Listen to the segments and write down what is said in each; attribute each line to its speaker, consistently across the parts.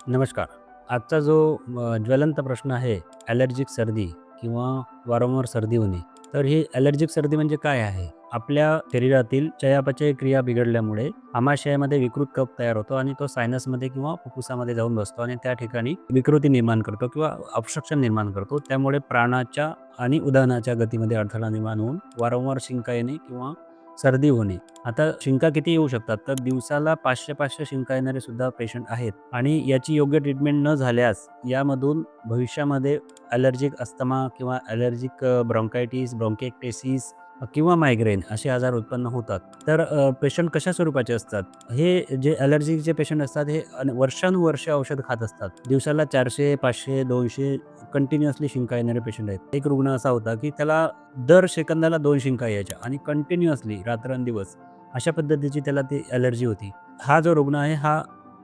Speaker 1: नमस्कार. आजचा जो ज्वलंत प्रश्न आहे, ॲलर्जिक सर्दी किंवा वारंवार सर्दी होणे. तर ही ॲलर्जिक सर्दी म्हणजे काय आहे? आपल्या शरीरातील चयापचय क्रिया बिघडल्यामुळे आमाशयामध्ये विकृत कफ तयार होतो आणि तो सायनसमध्ये किंवा फुफ्फुसामध्ये जाऊन बसतो आणि त्या ठिकाणी विकृती निर्माण करतो किंवा ऑब्स्ट्रक्शन निर्माण करतो. त्यामुळे प्राणाच्या आणि उदाहरणाच्या गतीमध्ये अडथळा निर्माण होऊन वारंवार शिंका येणे किंवा सर्दी होणे. आता शिंका किती येऊ शकतात? तर दिवसाला 500-500 शिंका येणारे सुद्धा पेशंट आहेत आणि याची योग्य ट्रीटमेंट न झाल्यास यामधून भविष्यामध्ये ॲलर्जिक अस्थमा किंवा ॲलर्जिक ब्राँकायटिस, ब्राँकिएक्टेसिस किंवा मायग्रेन असे आजार उत्पन्न होतात. तर पेशंट कशा स्वरूपाचे असतात? हे जे ॲलर्जीचे पेशंट असतात हे वर्षानुवर्षे औषध खात असतात. दिवसाला 400, 500, 200 कंटिन्युअसली शिंका येणारे पेशंट आहेत. एक रुग्ण असा होता, की त्याला दर सेकंदाला 2 शिंका यायच्या आणि कंटिन्युअसली रात्रंदिवस अशा पद्धतीची त्याला ती ॲलर्जी होती. हा जो रुग्ण आहे हा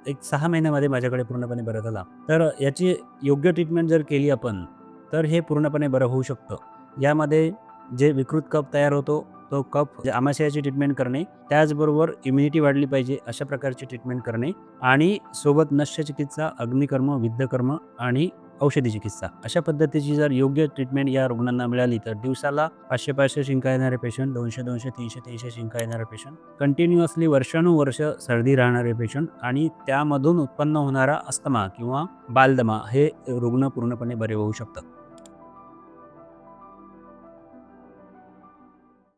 Speaker 1: एक 6 महिन्यामध्ये माझ्याकडे पूर्णपणे बरा झाला. तर याची योग्य ट्रीटमेंट जर केली आपण, तर हे पूर्णपणे बरं होऊ शकतं. यामध्ये जे विकृत कफ तयार होतो, तो कफ आमाशयाची ट्रीटमेंट करणे, त्याचबरोबर इम्युनिटी वाढली पाहिजे अशा प्रकारची ट्रीटमेंट करणे आणि सोबत नस्यचिकित्सा, अग्निकर्म, विद्धकर्म आणि औषधी चिकित्सा अशा पद्धतीची जर योग्य ट्रीटमेंट या रुग्णांना मिळाली, तर दिवसाला 500-500 शिंका येणारे पेशंट, 200-200, 300-300 शिंका येणारे पेशंट, कंटिन्युअसली वर्षानुवर्ष सर्दी राहणारे पेशंट आणि त्यामधून उत्पन्न होणारा अस्थमा किंवा बालदमा हे रुग्ण पूर्णपणे बरे होऊ शकतात.